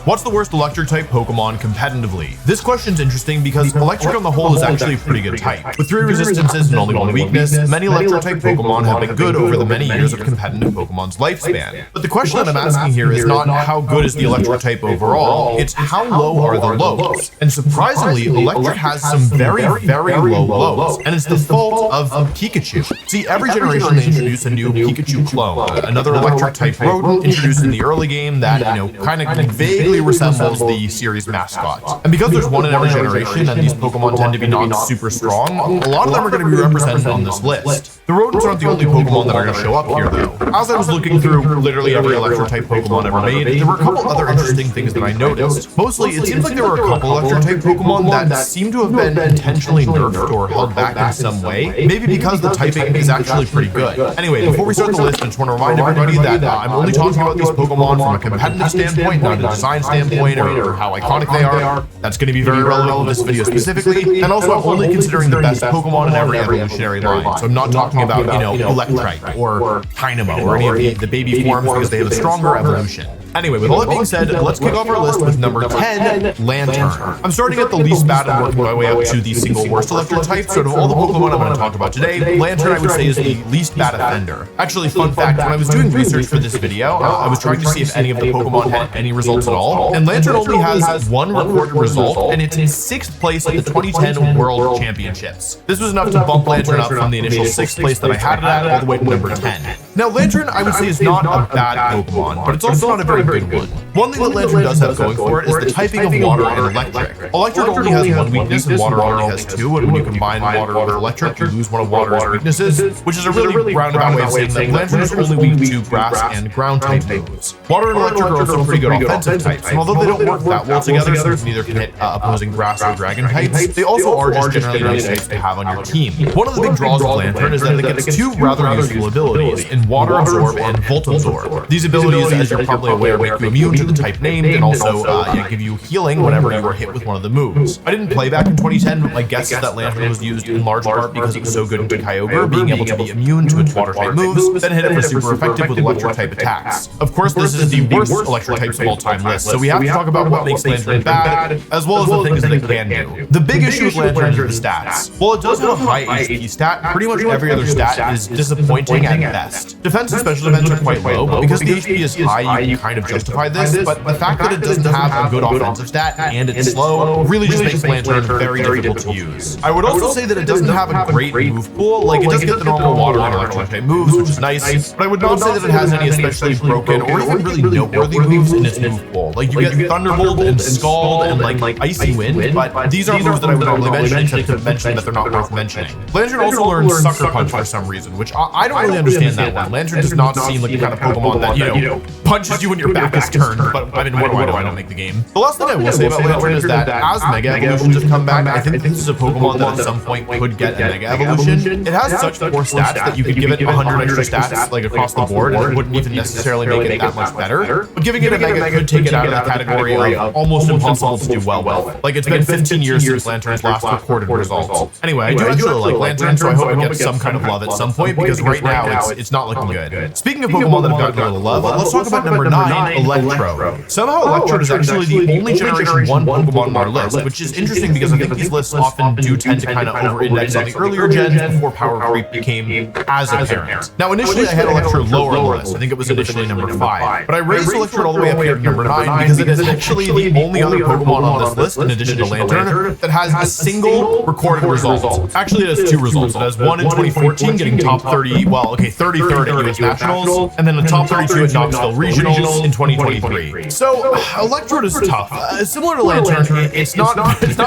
What's the worst electric type Pokemon competitively? This question's interesting because electric on the whole is actually a pretty good type. With 3 resistances and only 1 weakness, many electric type Pokemon have been good over the many years of competitive Pokemon's lifespan. But the question that I'm asking here is not how good is the electric type overall, it's how low are the lows. And surprisingly, electric has some very low lows, and it's the fault of Pikachu. See, every generation they introduce a new Pikachu clone, another electric type rodent introduced in the early game that, kind of vaguely resembles the series mascot. And because there's one in every generation and these Pokemon tend to be not super strong, a lot of them are going to be represented on this list. The rodents aren't the only Pokemon that are going to show up here though. As I was looking through literally every electric type Pokemon ever made, there were a couple other interesting things that I noticed. Mostly, it seems like there were a couple electric type Pokemon that seem to have been intentionally nerfed or held back in some way, maybe because the typing is actually pretty good. Anyway, before we start the list, I just want to remind everybody that I'm only talking about these Pokemon from a competitive standpoint, not a design standpoint or how iconic they are. That's going to be very relevant in this video specifically, and also I'm only considering the best Pokemon in every evolutionary line, so I'm not talking about, Electrike or Dynamo or any of the baby forms because they have a stronger evolution. Anyway, with all that being said, let's kick off our list with number 10, Lantern. I'm starting at the least bad and working my way up to the single worst electric type, so of all the Pokemon I'm going to talk about today, Lantern I would say is the least bad offender. Actually, fun fact, when I was doing research for this video, I was trying to see if any of the Pokemon had any results at all, and Lantern only has 1 recorded result, and it's in 6th place at the 2010 World Championships. This was enough to bump Lantern up from the initial 6th place that I had it at all the way to number 10. Now, Lantern I would say is not a bad Pokemon, but it's also not a very good one. One thing that Lantern does have going for it is the typing of water and electric. Electric only has 1 weakness and water only has 2, and when you combine water with electric, you lose one of water's weaknesses, which is a really roundabout way of saying that Lantern is only weak to grass and ground type moves. Water and electric are also pretty good offensive types, and although they don't work that well together since neither can hit opposing grass or dragon types, they also are just generally nice types to have on your team. One of the big draws of Lantern is that it gets 2 rather useful abilities in Water Absorb and Volt Absorb. These abilities, as you're probably aware, make you immune to the type named and also give you healing whenever you are hit with one of the moves. I didn't play back in 2010, but my guess is that Lantern was used in large part because it was so good in Kyogre, being able to be immune to its water type moves, then hit it for super effective with electric type attacks. Of course, this is the worst electric types of all time list, so we have to talk about what makes Lantern bad, as well as the things that it can do. The big issue with Lantern is the stats. While it does have a high HP stat, pretty much every other stat is disappointing at best. Defense and special defense are quite low, but because the HP is high, you can kind of justify this, but the fact that it doesn't have a good offensive stat and it's slow really just makes Lantern very difficult to use. I would also say that it doesn't have a great move pool, like it does get the normal water and electric type moves, which is nice, but I would not say that it has any especially broken or even really noteworthy moves in its move pool. Like you get Thunderbolt and Scald and like Icy Wind, but these are moves that I would normally mention except to mention that they're not worth mentioning. Lantern also learns Sucker Punch for some reason, which I don't really understand that one. Lantern does not seem like the kind of Pokemon that, punches you when your back is turned, but I mean, what do I know? I don't make the game. The last thing I will say about Lantern is that as Mega Evolutions have come back, I think this is a Pokemon that at some point could get a Mega Evolution. It has such poor stats that you could give it 100 extra stats like across the board, and it wouldn't even necessarily make it that much better. But giving it a Mega could take it out of the category of almost impossible to do well with. Like it's been 15 years since Lantern's last recorded results. Anyway, I do actually like Lantern, so I hope it gets some kind of love at some point because right now it's not looking good. Speaking of Pokemon that have gotten a little love, let's talk about number 9, Electro. Somehow Electro is actually the only Generation 1 Pokemon on our list, which is interesting because I think these lists often do tend to kind of over-index on the earlier gens before power creep became as apparent. Now initially I had Electro lower on the list, I think it was initially number 5, but I raised Electro all the way up here to number 9 because it is actually the only other Pokemon on this list, in addition to Lantern, that has a single recorded result. Actually it has 2 results. It has one in 2014 getting top 30, 33rd at US Nationals, and then the top 32 at Knoxville Regionals in 2023. So Electrode is tough. Similar to Lantern, it's not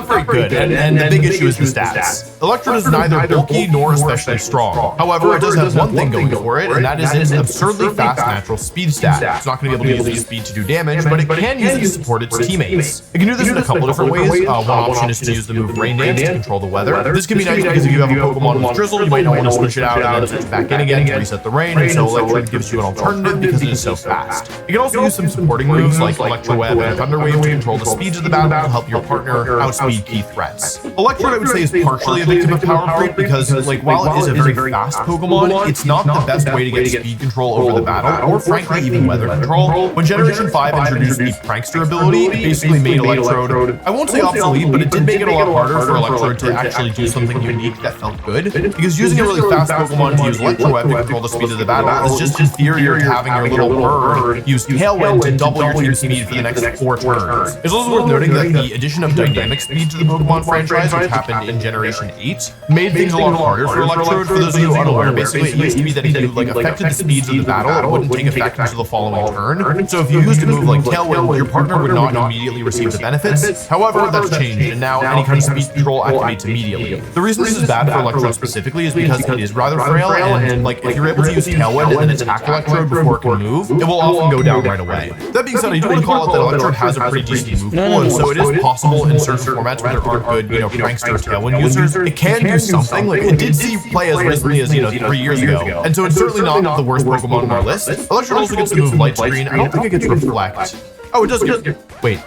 very good, and the big issue is the stats. Electrode is neither bulky nor especially strong. However, it does have one thing going for it, and that is its absurdly fast natural speed stat. It's not going to be able to use its speed to do damage, but it can use it to support its teammates. It can do this in a couple different ways. One option is to use the move Rain Dance to control the weather. This can be nice because if you have a Pokemon with Drizzle, you might not want to switch it out and then switch back in again to reset the rain, and so Electrode gives you an alternative because it is so fast. fast. It can also use some supporting moves like Electro Web and Thunder Wave to control the speeds of the battle to help your partner outspeed key threats. Electrode, I would say, is partially a victim of power creep because, like, while it is a very fast Pokemon, it's not the best way to get speed control over the battle, or frankly even weather control. When Generation 5 introduced the Prankster ability, it basically made Electrode, I won't say obsolete, but it did make it a lot harder for Electrode to actually do something unique that felt good, because using a really fast Pokemon to use Electro Web to control the speed of the battle is just inferior to having your little bird use Tailwind to double your team speed for the next 4 turns. It's also worth noting that the addition of dynamic speed to the Pokemon franchise, which happened in Generation 8, made things a lot harder for Electrode. For those of you unaware, basically it used to be that if you like affected the speeds of the battle, it wouldn't take effect until the following turn. So if you used a move like Tailwind, your partner would not immediately receive the benefits. However, that's changed, and now any kind of speed control activates immediately. The reason this is bad for Electrode specifically is because it is rather frail, and like if you're able to use Tailwind and then attack Electrode before it can move, it will often go down right away. That being said, I do want to call it that Electrode has a pretty decent move pool, and so it is possible in certain formats where there aren't good, Prankster or Tailwind users, it can do something. Like it did see play as recently as 3 years ago, and so it's certainly not the worst Pokemon on our list. Electrode also gets the move Light Screen. I don't think it gets Reflect. Oh, it does get. Wait.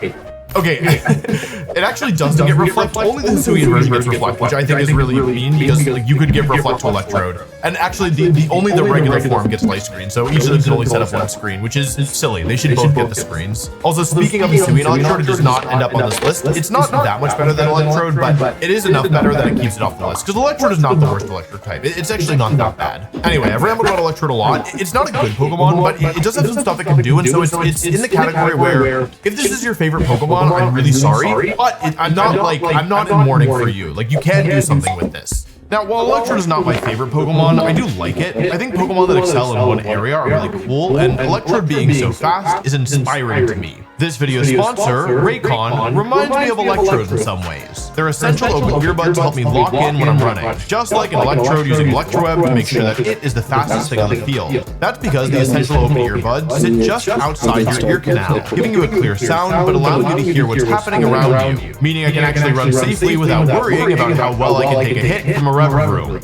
Okay, it actually doesn't get Reflect. Only the Hisuian version gets Reflect, which I think is really mean because like you could give Reflect to Electrode, and actually only the regular form gets Light Screen. So each of them can only set up one screen, which is silly. They should both get the screens. Also, speaking of Hisuian Electrode, it does not end up on this list. It's not that much better than Electrode, but it is enough better that it keeps it off the list. Because Electrode is not the worst Electrode type. It's actually not that bad. Anyway, I've rambled about Electrode a lot. It's not a good Pokemon, but it does have some stuff it can do, and so it's in the category where if this is your favorite Pokemon, I'm really sorry. But I'm not in mourning for you. Like, you can do something with this. Now, while Electrode is not my favorite Pokemon, I do like it. I think Pokemon that excel in one area are really cool, and Electrode being so fast is inspiring to me. This video's sponsor, Raycon, reminds me of Electrode in some ways. Their essential open earbuds help me lock in when I'm running, just like an Electrode using Electroweb to make sure that it is the fastest thing on the field. That's because the essential open earbuds sit just outside your ear canal, giving you a clear sound but allowing you to hear what's happening around you, meaning I can actually run safely without worrying about how well I can take a hit from a rev room.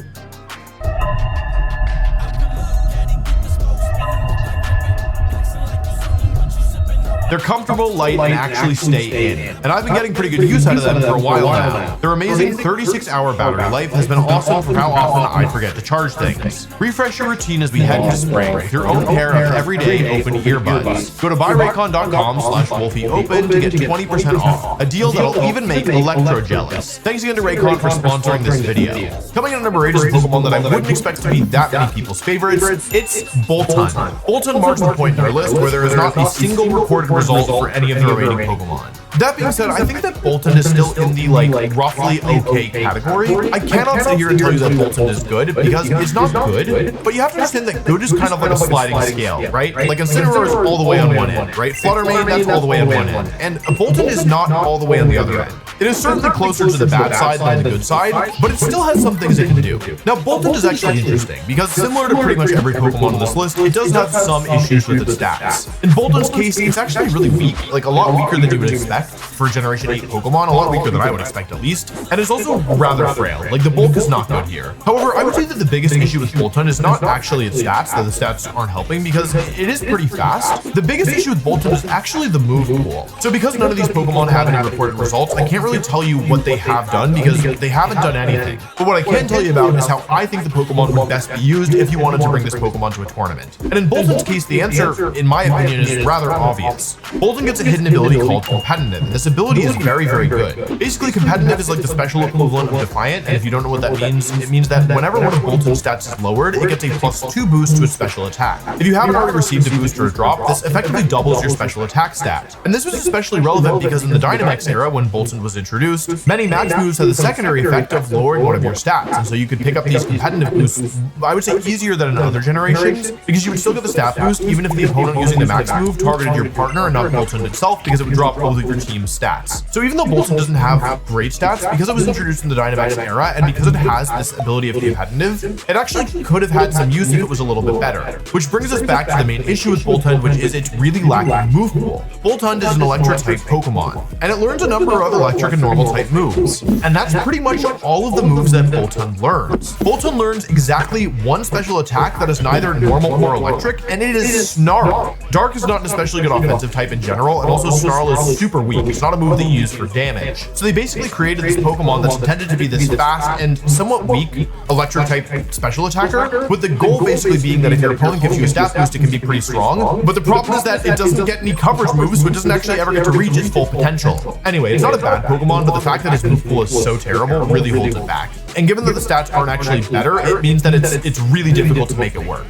They're comfortable, light, and actually stay in. And I've been getting pretty good use out of them for a while now. Their amazing 36-hour battery life has been awesome for how often I forget to charge things. Refresh your routine as we head into spring with your own pair of everyday open earbuds. Go to buyraycon.com/wolfieopen to get 20% off, a deal that'll even make Electrode jealous. Thanks again to Raycon for sponsoring this video. Coming in at number 8 is a Pokemon that I wouldn't expect to be that many people's favorites. It's Boltund. Boltund marks the point in our list where there is not a single recorded result for any of the remaining Pokemon. That being said, I think that Boltund is still in the roughly okay category. I cannot sit here and tell you that Boltund is good because it's not good, but you have to understand that good is kind of like a sliding scale, right? Like Incineroar is all the way on one end, right? Fluttermane, that's all the way on one end, and Boltund is not all the way on the other end. It is certainly closer to the bad side than the good side, but it still has some things it can do. Now, Boltund is actually interesting because similar to pretty much every Pokemon on this list, it does have some issues with its stats. In Boltund's case, it's actually really weak, like a lot weaker than you would expect for Generation 8 Pokemon, a lot weaker than I would expect at least, and it's also rather frail. Like, the bulk is not good here. However, I would say that the biggest issue with Boltund is not actually its stats, that the stats aren't helping, because it is pretty fast. The biggest issue with Boltund is actually the move pool. So because none of these Pokemon have any reported results, I can't really tell you what they have done because they haven't done anything. But what I can tell you about is how I think the Pokemon would best be used if you wanted to bring this Pokemon to a tournament. And in Boltund's case, the answer, in my opinion, is rather obvious. Boltund gets a hidden ability called Competitive. This ability is very, very good. Basically, Competitive is like the special equivalent of Defiant, and if you don't know what that means, it means that whenever one of Boltund's stats is lowered, it gets a +2 boost to its special attack. If you haven't already received a boost or a drop, this effectively doubles your special attack stat. And this was especially relevant because in the Dynamax era, when Boltund was introduced, many max moves had the secondary effect of lowering one of your stats, and so you could pick up these competitive boosts, I would say easier than in other generations, because you would still get the stat boost even if the opponent using the max move targeted your partner and not Boltund itself, because it would drop both of your team's stats. So even though Boltund doesn't have great stats, because it was introduced in the Dynamax era, and because it has this ability of competitive, it actually could have had some use if it was a little bit better. Which brings us back to the main issue with Boltund, which is it's really lacking move pool. Boltund is an Electric-type Pokemon, and it learns a number of Electric electric and normal type moves. And that's pretty much all of the moves that Boltund learns. Boltund learns exactly one special attack that is neither normal or electric, and it is Snarl. Dark is not an especially good offensive type in general, and also Snarl is super weak. It's not a move that you use for damage. So they basically created this Pokemon that's intended to be this fast and somewhat weak electric type special attacker, with the goal basically being that if your opponent gives you a stat boost, it can be pretty strong. But the problem is that it doesn't get any coverage moves, so it doesn't actually ever get to reach its full potential. Anyway, it's not a bad Pokemon, but the fact that its move pool is so terrible really holds it back. And given that the stats aren't actually better, it means that it's really difficult to make it work.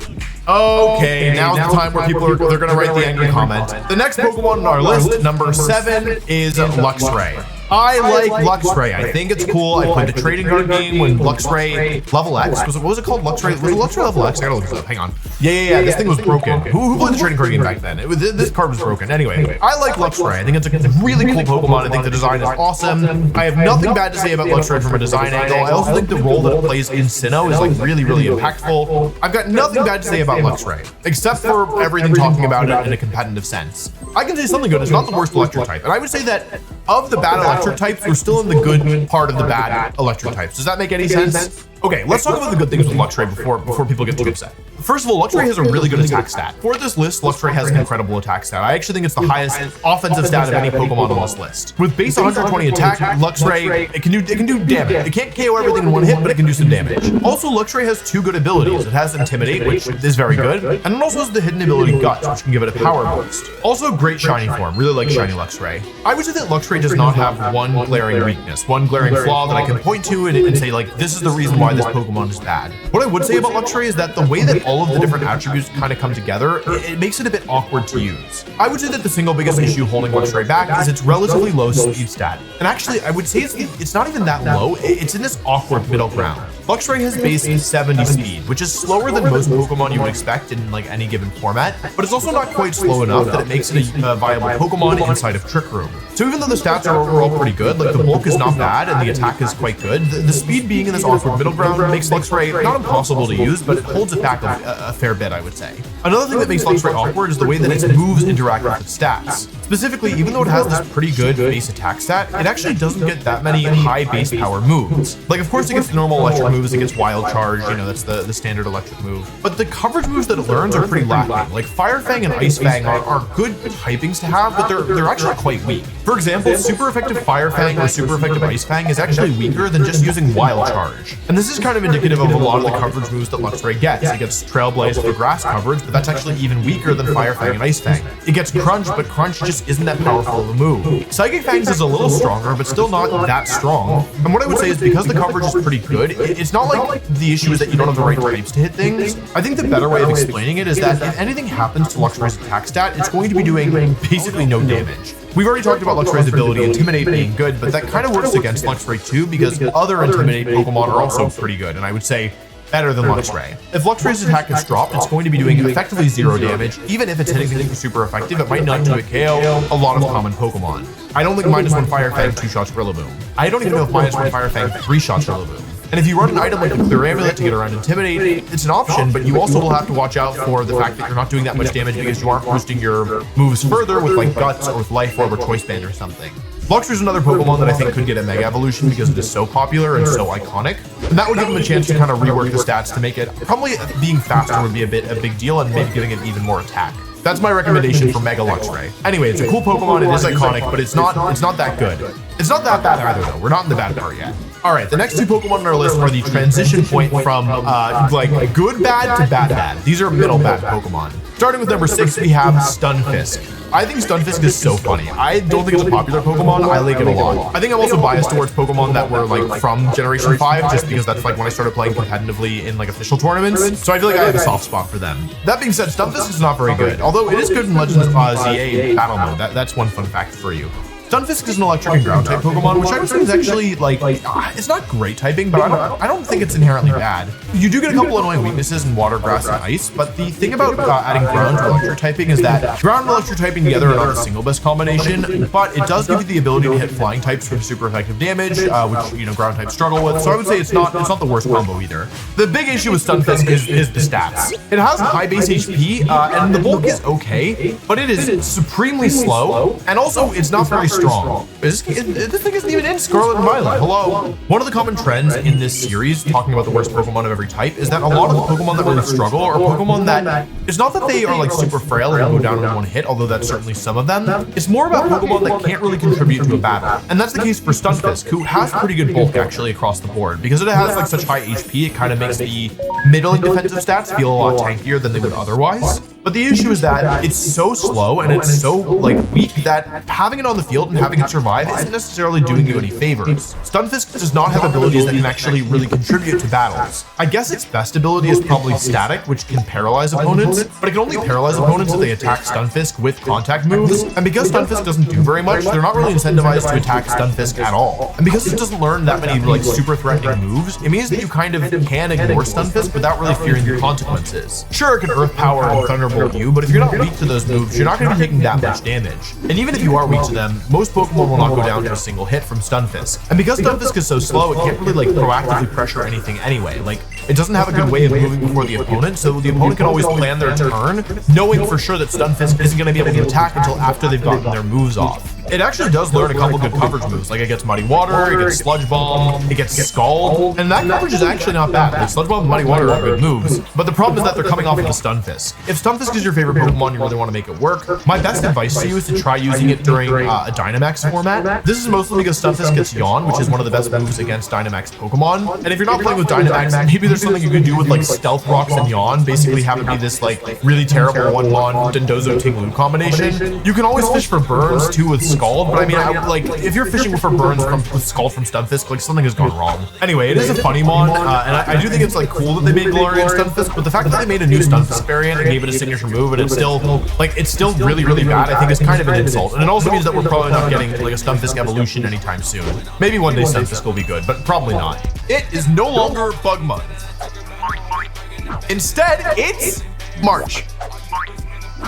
Okay, now's the time where people they're gonna write the angry comment. The next Pokemon on our list, number 7, is Luxray. I like Luxray. I think it's cool. I played a trading card game when Luxray Level X what was it called? Luxray was it Luxray Level X? I gotta look this up. Hang on. Yeah. This thing was broken. Who played the trading card game back then? This card was broken. Anyway, I like Luxray. I think it's a really cool Pokemon. I think the design is awesome. I have nothing bad to say about Luxray from a design angle. I also think the role that it plays in Sinnoh is like really impactful. I've got nothing bad to say about Luxray, except for everything talking about it in a competitive sense. I can say something good. It's not the worst electric type, and I would say that of the bad electric types, we're still in the good part of the bad electric types. Does that make any sense? Okay, let's talk about the good things with Luxray before people get too upset. First of all, Luxray has a really good attack stat. For this list, Luxray has an incredible attack stat. I actually think it's the highest offensive stat of any Pokemon on this list. With base 120 attack, Luxray, it can do damage. It can't KO everything in one hit, but it can do some damage. Also, Luxray has 2 good abilities. It has Intimidate, which is very good, and it also has the hidden ability Guts, which can give it a power boost. Also, great shiny form. Really like shiny Luxray. I would say that Luxray does not have one glaring weakness, one glaring flaw that I can point to and say, like, this is the reason why this Pokemon is bad. What I would say about Luxray is that the way that all of the different attributes kind of come together, it makes it a bit awkward to use. I would say that the single biggest issue holding Luxray back is its relatively low speed stat. And actually, I would say it's not even that low, it's in this awkward middle ground. Luxray has base 70 speed, which is slower than most Pokemon you would expect in like any given format, but it's also not quite slow enough that it makes it a viable Pokemon inside of Trick Room. So even though the stats are overall pretty good, like the bulk is not bad and the attack is quite good, the speed being in this awkward middle ground makes Luxray not impossible to use, but it holds it back a fair bit, I would say. Another thing that makes Luxray awkward is the way that its moves interact with its stats. Specifically, even though it has this pretty good base attack stat, it actually doesn't get that many high base power moves. Like, of course, it gets the normal electric moves, it gets Wild Charge, you know, that's the standard electric move. But the coverage moves that it learns are pretty lacking. Like, Fire Fang and Ice Fang are good typings to have, but they're actually quite weak. For example, super effective Fire Fang or super effective Ice Fang is actually weaker than just using Wild Charge. And this is kind of indicative of a lot of the coverage moves that Luxray gets. It gets Trailblaze for grass coverage, but that's actually even weaker than Fire Fang and Ice Fang. It gets Crunch, but Crunch just isn't that powerful of a move. Psychic Fangs is a little stronger, but still not that strong. And what I would say is because the coverage is pretty good, it's not like the issue is that you don't have the right types to hit things. I think the better way of explaining it is that if anything happens to Luxray's attack stat, it's going to be doing basically no damage. We've already talked about Luxray's ability, Intimidate, being good, but that kind of works against Luxray too, because other Intimidate Pokemon are also pretty good, and I would say better than Luxray. If Luxray's attack gets dropped, it's going to be doing effectively 0 damage. Even if it's hitting things super effective, it might not do a KO a lot of common Pokemon. I don't think -1 Fire Fang 2 shots Rillaboom. I don't even know if -1 Fire Fang 3 shots Rillaboom. And if you run an item like the Clear Amulet to get around Intimidate, it's an option, but you also will have to watch out for the fact that you're not doing that much damage because you aren't boosting your moves further with like Guts or with Life Orb or Choice Band or something. Luxray is another Pokemon that I think could get a Mega Evolution because it is so popular and so iconic. And that would give him a chance to kind of rework the stats to make it, probably being faster would be a big deal and maybe giving it even more attack. That's my recommendation for Mega Luxray. Anyway, it's a cool Pokemon, it is iconic, but it's not that good. It's not that bad either though, we're not in the bad part yet. Alright, the next 2 Pokemon on our list are the transition point from like good bad to bad bad. These are middle bad Pokemon. Starting with number 6, we have Stunfisk. I think Stunfisk is so funny. I don't think it's a popular Pokemon, I like it a lot. I think I'm also biased towards Pokemon that were like from Generation 5, just because that's like when I started playing competitively in like official tournaments, so I feel like I have a soft spot for them. That being said, Stunfisk is not very good, although it is good in Legends ZA Battle Mode. That's one fun fact for you. Stunfisk is an electric and ground type Pokemon, which I would say is actually like, it's not great typing, but I don't think it's inherently bad. You do get a couple annoying weaknesses in water, grass, and ice, but the thing about adding ground to electric typing is that ground and electric typing together are not the single best combination, but it does give you the ability to hit flying types for super effective damage, which, you know, ground types struggle with, so I would say it's not the worst combo either. The big issue with Stunfisk is the stats. It has high base HP, and the bulk is okay, but it is supremely slow, and also it's not very strong. This thing isn't even in Scarlet and Violet. Hello. One of the common trends in this series, talking about the worst Pokemon of every type, is that a lot of the Pokemon that really struggle are Pokemon that, it's not that they are like super frail and go down in one hit, although that's certainly some of them. It's more about Pokemon that can't really contribute to a battle. And that's the case for Stunfisk, who has pretty good bulk actually across the board. Because it has like such high HP, it kind of makes the middling defensive stats feel a lot tankier than they would otherwise. But the issue is that it's so slow and it's so like weak that having it on the field and having it survive isn't necessarily doing you any favors. Stunfisk does not have abilities that can actually really contribute to battles. I guess its best ability is probably Static, which can paralyze opponents, but it can only paralyze opponents if they attack Stunfisk with contact moves. And because Stunfisk doesn't do very much, they're not really incentivized to attack Stunfisk at all. And because it doesn't learn that many like super threatening moves, it means that you kind of can ignore Stunfisk without really fearing the consequences. Sure, it can Earth Power and Thunderbolt you, but if you're not weak to those moves, you're not going to be taking that much damage. And even if you are weak to them, most Pokemon will not go down to a single hit from Stunfisk. And because Stunfisk is so slow, it can't really like proactively pressure anything anyway. Like, it doesn't have a good way of moving before the opponent, so the opponent can always plan their turn, knowing for sure that Stunfisk isn't going to be able to attack until after they've gotten their moves off. It actually does learn a couple good coverage moves, like it gets Muddy Water, it gets Sludge Bomb, it gets Scald, and that coverage is actually not bad. Like Sludge Bomb and Muddy Water are good moves, but the problem is that they're coming off of the Stunfisk. If Stunfisk is your favorite Pokemon, you really want to make it work, my best advice to you is to try using it during a Dynamax format. This is mostly because Stunfisk gets Yawn, which is one of the best moves against Dynamax Pokemon, and if you're not playing with Dynamax, maybe there's something you can do with like Stealth Rocks and Yawn, basically have it be this like really terrible one-mon Dondozo Tinglu combination. You can always fish for burns too with Scald, but I mean, like, if you're fishing for burns with Scald from Stunfisk, like, something has gone wrong. Anyway, it is a funny mon, and I do think it's, like, cool that they made Galarian Stunfisk, but the fact that they made a new Stunfisk variant and gave it a signature move, and it's still really, really bad, I think is kind of an insult. And it also means that we're probably not getting, like, a Stunfisk evolution anytime soon. Maybe one day Stunfisk will be good, but probably not. It is no longer Bug Month. Instead, it's March.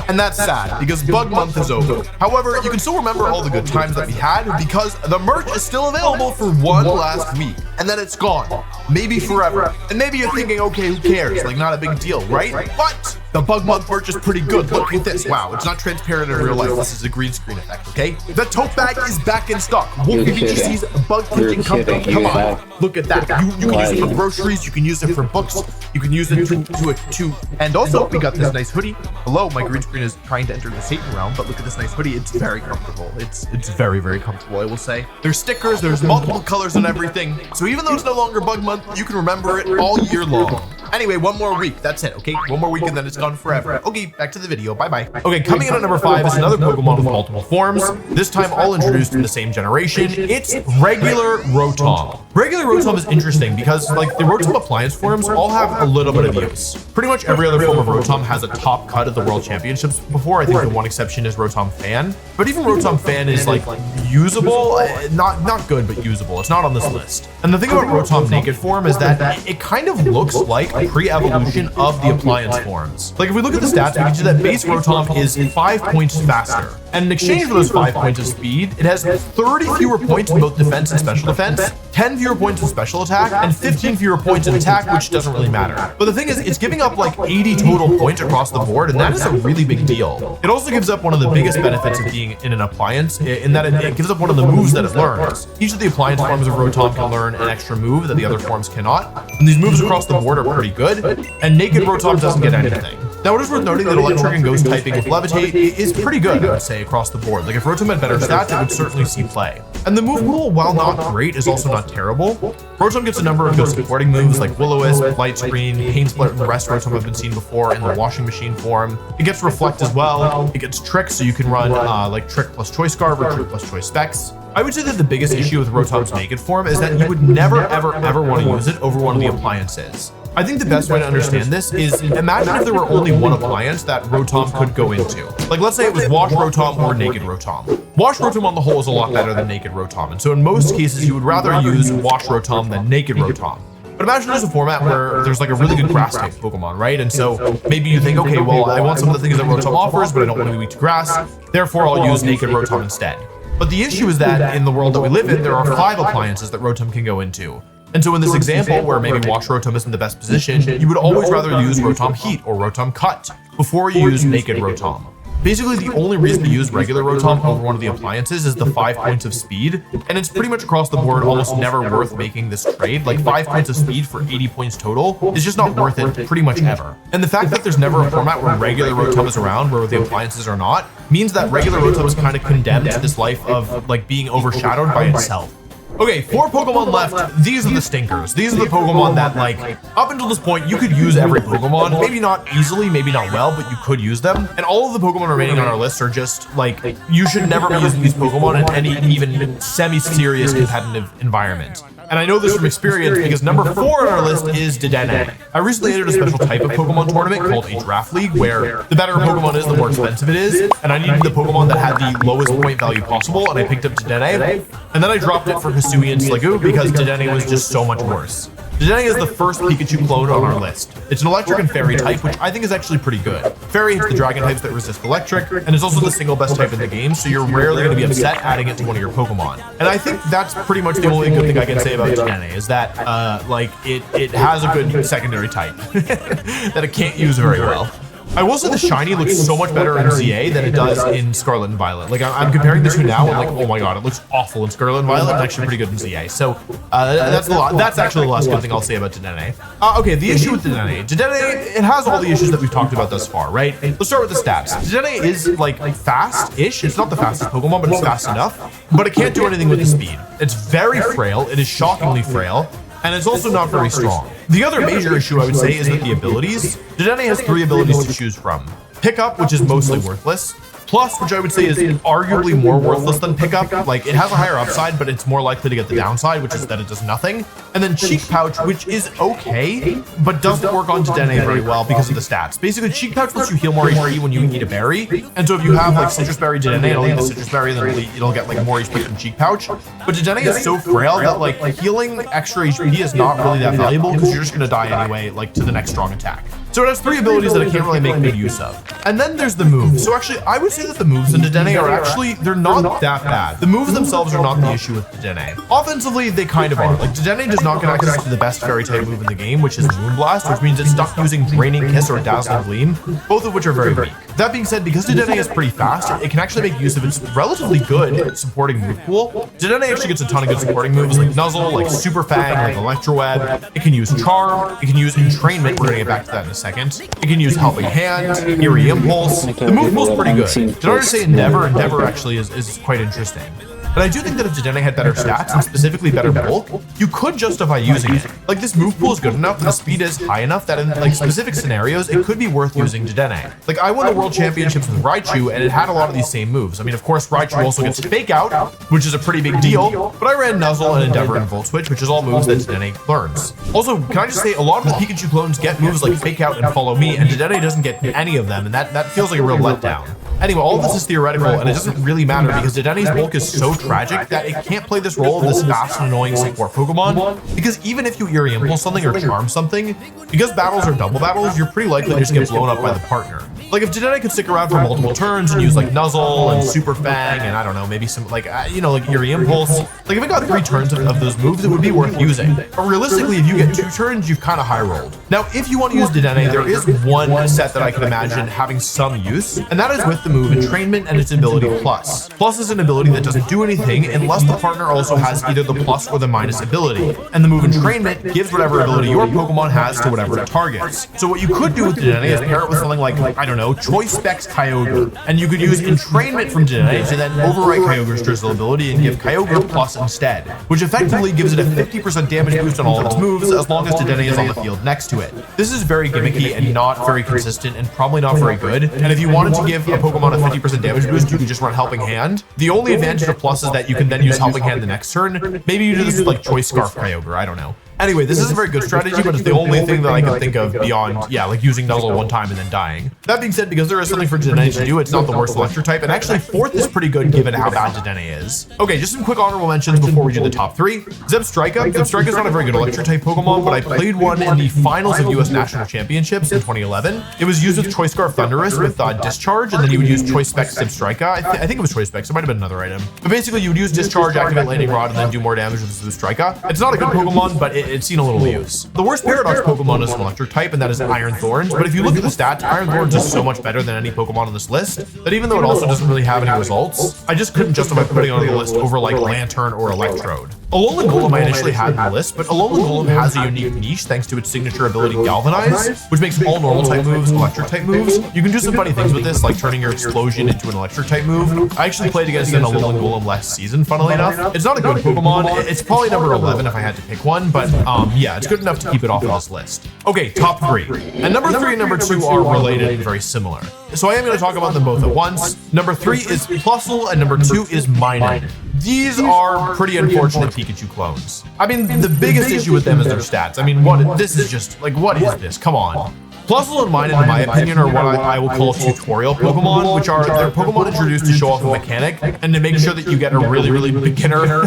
And that's sad, because Bug Month is over. However, you can still remember all the good times that we had, because the merch is still available for one last week, and then it's gone. Maybe forever. And maybe you're thinking, okay, who cares? Like, not a big deal, right? But the Bug Month merch is pretty good. Look at this. Wow, it's not transparent in real life. This is a green screen effect, okay? The tote bag is back in stock. Wolf VGC's Bug Catching Company. Come on. Look at that. You can use it for groceries. You can use it for books. You can use it to and also, we got this nice hoodie. Hello, my green screen is trying to enter the Satan realm, but look at this nice hoodie. It's very comfortable. It's very, very comfortable, I will say. There's stickers, there's multiple colors and everything. So even though it's no longer Bug Month, you can remember it all year long. Anyway, one more week. That's it, okay? One more week and then it's gone forever. Okay, back to the video. Bye-bye. Okay, coming in at number 5 is another Pokemon with multiple forms. This time all introduced in the same generation. It's regular Rotom. Regular Rotom is interesting because, like, the Rotom appliance forms all have a little bit of use. Pretty much every other form of Rotom has a top cut at the World Championships before. I think the one exception is Rotom Fan. But even Rotom Fan is, like, usable. Not good, but usable. It's not on this list. And the thing about Rotom Naked form is that it kind of looks like a pre-evolution of the appliance forms. Like, if we look at the stats, we can see that base Rotom is 5 points faster. And in exchange for those 5 points of speed, it has 30 fewer points in both defense and special defense, 10 fewer points in special attack, and 15 fewer points in attack, which doesn't really matter. But the thing is, it's giving up like 80 total points across the board, and that is a really big deal. It also gives up one of the biggest benefits of being in an appliance, in that it gives up one of the moves that it learns. Each of the appliance forms of Rotom can learn an extra move that the other forms cannot, and these moves across the board are pretty good, and Naked Rotom doesn't get anything. Now, it is worth noting that Electric and Ghost typing with Levitate is pretty good, I would say, across the board. Like, if Rotom had better stats, it would certainly see play. And the move pool, while not great, is also not terrible. Rotom gets a number of good supporting moves like Will-O-Wisp, Light Screen, Pain Split, and the rest Rotom have been seen before in the Washing Machine form. It gets Reflect as well. It gets Trick, so you can run like Trick plus Choice Scarf or Trick plus Choice Specs. I would say that the biggest issue with Rotom's Naked form is that you would never, ever want to use it over one of the appliances. I think the best way to understand this is, imagine if there were only one appliance that Rotom could go into. Like, let's say it was Wash Rotom or Naked Rotom. Wash Rotom on the whole is a lot better than Naked Rotom, and so in most cases you would rather use Wash Rotom than Naked Rotom. But imagine there's a format where there's like a really good grass type Pokemon, right? And so maybe you think, okay, well, I want some of the things that Rotom offers, but I don't want to be weak to grass, therefore I'll use Naked Rotom instead. But the issue is that in the world that we live in, there are 5 appliances that Rotom can go into. And so in this example, where maybe Wash Rotom isn't the best position, you would always rather use Rotom Heat or Rotom Cut before you use Naked Rotom. Basically, the only reason to use regular Rotom over one of the appliances is the 5 points of speed, and it's pretty much across the board almost never worth making this trade. Like 5 points of speed for 80 points total is just not worth it pretty much ever. And the fact that there's never a format where regular Rotom is around where the appliances are not means that regular Rotom is kind of condemned to this life of like being overshadowed by itself. Okay, 4 Pokemon left. These are the stinkers. These are the Pokemon that, like, up until this point, you could use every Pokemon. Maybe not easily, maybe not well, but you could use them. And all of the Pokemon remaining on our list are just, like, you should never be using these Pokemon in any even semi-serious competitive environment. And I know this from experience because number 4 on our list is Dedenne. I recently entered a special type of Pokemon tournament called a Draft League, where the better a Pokemon is, the more expensive it is. And I needed the Pokemon that had the lowest point value possible, and I picked up Dedenne. And then I dropped it for Hisui and Sliggoo because Dedenne was just so much worse. Dedenne is the first Pikachu clone on our list. It's an electric and fairy type, which I think is actually pretty good. Fairy hits the dragon types that resist electric, and it's also the single best type in the game, so you're rarely going to be upset adding it to one of your Pokemon. And I think that's pretty much the only good thing I can say about Dedenne, is that, like, it has a good secondary type that it can't use very well. I will say the shiny looks so much better in ZA than it does in Scarlet and Violet. Like, I'm comparing the two now, and like, oh my god, it looks awful in Scarlet and Violet, and actually pretty good in ZA. So, that's actually the last good thing I'll say about Dedenne. Okay, the issue with Dedenne, it has all the issues that we've talked about thus far, right? Let's start with the stats. Dedenne is, like, fast-ish. It's not the fastest Pokemon, but it's fast enough. But it can't do anything with the speed. It's very frail. It is shockingly frail. And it's also not very strong. The other major issue I would say is with the abilities. Dedenne has 3 abilities to choose from. Pickup, which is mostly worthless. Plus, which I would say is arguably more worthless than Pickup. Like, it has a higher upside, but it's more likely to get the downside, which is that it does nothing. And then Cheek Pouch, which is okay, but doesn't work on Dedenne very well because of the stats. Basically, Cheek Pouch lets you heal more HP when you eat a berry. And so if you have, like, Citrus Berry Dedenne, it'll eat the Citrus Berry, and then it'll get, like, more HP from Cheek Pouch. But Dedenne is so frail that, like, healing extra HP is not really that valuable because you're just going to die anyway, like, to the next strong attack. So it has 3 abilities that it can't really make good use of. And then there's the moves. So actually, I would say that the moves in Dedenne are actually, they're not that bad. The moves themselves are not the issue with Dedenne. Offensively, they kind of are. Like, Dedenne does not get access to the best fairy type move in the game, which is Moonblast, which means it's stuck using Draining Kiss or Dazzling Gleam, both of which are very weak. That being said, because Dedenne is pretty fast, it can actually make use of its relatively good supporting move pool. Dedenne actually gets a ton of good supporting moves like Nuzzle, like Super Fang, like Electro Web. It can use Charm. It can use Entrainment. We're going to get back to that in a second. It can use Helping Hand, Eerie Impulse. The move pool is pretty good. Did I say Endeavor? Endeavor actually is quite interesting. But I do think that if Dedenne had better stats, and specifically better bulk, you could justify using it. Like, this move pool is good enough, and the speed is high enough that in, like, specific scenarios, it could be worth using Dedenne. Like, I won the World Championships with Raichu, and it had a lot of these same moves. I mean, of course, Raichu also gets Fake Out, which is a pretty big deal, but I ran Nuzzle and Endeavor and Volt Switch, which is all moves that Dedenne learns. Also, can I just say, a lot of the Pikachu clones get moves like Fake Out and Follow Me, and Dedenne doesn't get any of them, and that feels like a real letdown. Anyway, all of this is theoretical, and it doesn't really matter because Dedenne's bulk is so tragic that it can't play this role of this fast and annoying support Pokemon, because even if you Eerie Impulse something or Charm something, because battles are double battles, you're pretty likely to just get blown up by the partner. Like, if Dedenne could stick around for multiple turns and use, like, Nuzzle and Super Fang and, I don't know, maybe some, like, you know, like Eerie Impulse, like, if it got 3 turns of those moves, it would be worth using. But realistically, if you get 2 turns, you've kind of high-rolled. Now, if you want to use Dedenne, there is one set that I can imagine having some use, and that is with the move Entrainment and its ability Plus. Plus is an ability that doesn't do anything unless the partner also has either the plus or the minus ability. And the move Entrainment gives whatever ability your Pokemon has to whatever it targets. So what you could do with Dedenne is pair it with something like, I don't know, Choice Specs Kyogre. And you could use Entrainment from Dedenne to then overwrite Kyogre's Drizzle ability and give Kyogre Plus instead, which effectively gives it a 50% damage boost on all of its moves as long as Dedenne is on the field next to it. This is very gimmicky and not very consistent and probably not very good. And if you wanted to give a Pokemon a 50% damage boost, you could just run Helping Hand. The only advantage of Plus is that you can then use Helping Hand the next turn. Maybe you do this with like Choice Scarf Kyogre, I don't know. Anyway, this is a very good strategy, but it's the only thing that I can think of beyond, yeah, like using Nuzzle one time and then dying. That being said, because there is something for Dedenne to do, it's not the worst electric type, and actually 4th is pretty good given how bad Dedenne is. Okay, just some quick honorable mentions before we do the top 3. Zebstrika. Zebstrika is not a very good electric type Pokemon, but I played one in the finals of US National Championships in 2011. It was used with Choice Scarf Thundurus with Discharge, and then you would use Choice Specs Zebstrika. I think it was Choice Specs, it might have been another item. But basically, you would use Discharge, activate Lightning Rod, and then do more damage with Zebstrika. It's not a good Pokemon, but it it's seen a little use. The worst Paradox Pokemon is an electric type, and that is Iron Thorns, but if you look at the stats, Iron Thorns is so much better than any Pokemon on this list that even though it also doesn't really have any results, I just couldn't justify putting it on the list over like Lantern or Electrode. Alolan Golem I initially had in the list, but Alolan Golem has a unique niche thanks to its signature ability Galvanize, which makes all normal type moves electric type moves. You can do some funny things with this, like turning your Explosion into an electric type move. I actually played against an Alolan Golem last season, funnily enough. It's not a good Pokemon. It's probably number 11 if I had to pick one, but yeah, it's good enough to keep it off of this list. Okay, top 3. And number 3 and number 2 are related and very similar. So I am going to talk about them both at once. Number 3 is Plusle and number 2 is Minun. These are pretty unfortunate Pikachu clones. I mean, the biggest issue with them is their stats. I mean, this is just, like, what is this? Come on. Plusle and Minun, in my opinion, are what I will call tutorial Pokemon, which are they're Pokemon introduced to show off a mechanic and to make sure that you get a really, really beginner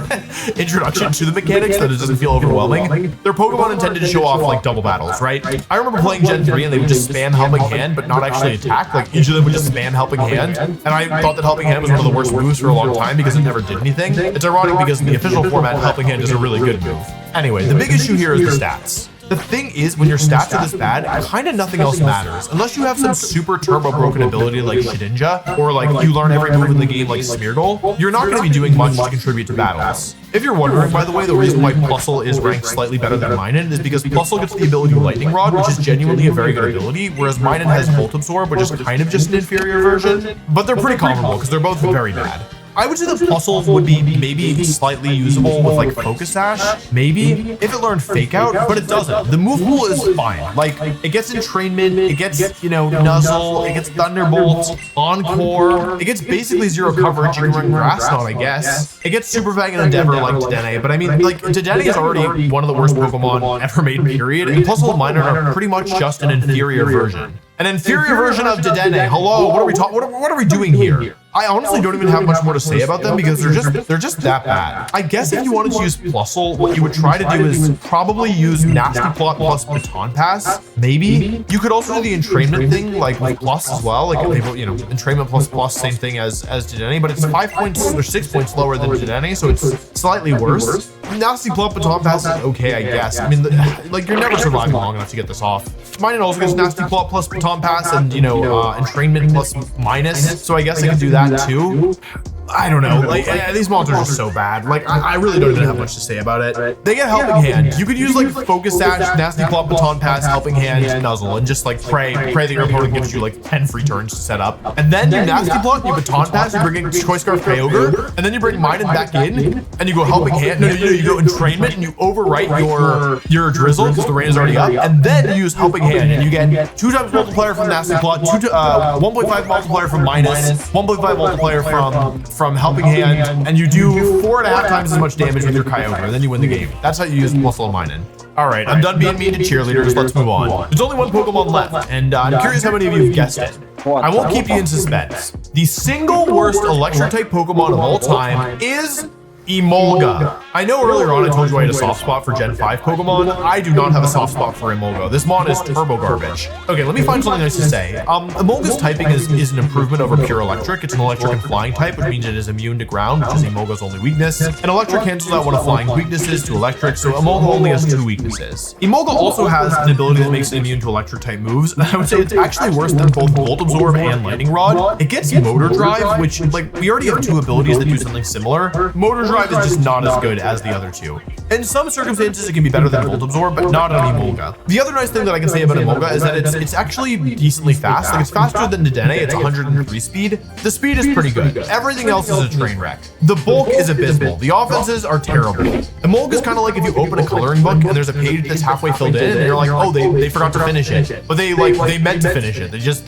introduction to the mechanics that it doesn't feel overwhelming. They're Pokemon intended to show off like double battles, right? I remember playing Gen 3 and they would just spam Helping Hand but not actually attack. Like each of them would just spam Helping Hand, and I thought that Helping Hand was one of the worst moves for a long time because it never did anything. It's ironic because in the official format, Helping Hand is a really good move. Anyway, the big issue here is the stats. The thing is, when your stats are this bad, kind of nothing else matters. Unless you have some super turbo broken ability like Shedinja, or like you learn every move in the game like Smeargle, you're not going to be doing much to contribute to battles. If you're wondering, by the way, the reason why Plusle is ranked slightly better than Minun is because Plusle gets the ability Lightning Rod, which is genuinely a very good ability, whereas Minun has Volt Absorb, which is kind of just an inferior version. But they're pretty comparable because they're both very bad. I would say the Plusle would be maybe slightly usable with like Focus Sash, maybe, if it learned Fake Out, but it doesn't. The move pool is fine. Like, it gets Entrainment, it gets, you know, Nuzzle, it gets Thunderbolt, Encore, it gets basically zero coverage, you can run Grass Knot, I guess. It gets Super Fang and Endeavor like Dedenne, but I mean, like, Dedenne is already one of the worst Pokemon ever made, period, and Plusle and Minun are pretty much just an inferior version. An inferior version of Dedenne. Hello, what are we doing here? I honestly don't even have much more to say about them because they're just that bad. I guess if you wanted to use Plusle, what you would try to do is probably use Nasty Plot plus Baton Pass. Maybe you could also do the Entrainment thing like with Plus as well. Like you know, Entrainment plus same thing as Dedenne, but it's 5 points or 6 points lower than Dedenne, so it's slightly worse. Nasty Plot Baton Pass is okay, I guess. I mean, like you're never surviving long enough to get this off. Minun also gets Nasty Plot plus Baton Pass and you know Entrainment plus minus, so I guess I could do that too. I don't know, like these monsters are so bad. Like I really don't even have much to say about it. They get Helping Hand. You could use like Focus Sash, Nasty Plot, Baton Pass, Helping Hand, Nuzzle, and just like pray that your opponent gives you like 10 free turns to set up. And then you Nasty Plot, you Baton Pass, you bring in Choice Scarf Kyogre, and then you bring Minun back in, and you go Helping Hand. No, you go Entrainment, and you overwrite your Drizzle because the rain is already up, and then you use Helping Hand, and you get 2 times multiplier from Nasty Plot, 1.5 multiplier from minus, 1.5 multiplier from Helping Hand, and you do 4.5 times as much damage with your Kyogre, and then you win the game. That's how you use Plusle and Minun. Alright, I'm done being mean to cheerleaders, let's move on. There's only one Pokemon left, and I'm curious how many of you have guessed it. I won't keep you in suspense. The single worst electric-type Pokemon of all time is Emolga. I know earlier on I told you I had a soft spot for Gen 5 Pokemon. I do not have a soft spot for Emolga. This mon is turbo garbage. Okay, let me find something nice to say. Emolga's typing is an improvement over pure electric. It's an electric and flying type, which means it is immune to ground, which is Emolga's only weakness. And electric cancels out one of flying's weaknesses to electric, so Emolga only has 2 weaknesses. Emolga also has an ability that makes it immune to electric type moves, and I would say it's actually worse than both Volt Absorb and Lightning Rod. It gets Motor Drive, which, like, we already have 2 abilities that do something similar. Motor Drive is just not as good as the other 2. In some circumstances, it can be better than Volt Absorb, but not on Emolga. The other nice thing that I can say about Emolga is that it's actually decently fast. Like, it's faster than Dedenne. It's 103 speed. The speed is pretty good. Everything else is a train wreck. The bulk is abysmal. The offenses are terrible. Emolga is kind of like if you open a coloring book and there's a page that's halfway filled in, and you're like, oh, they forgot to finish it. But they meant to finish it. They just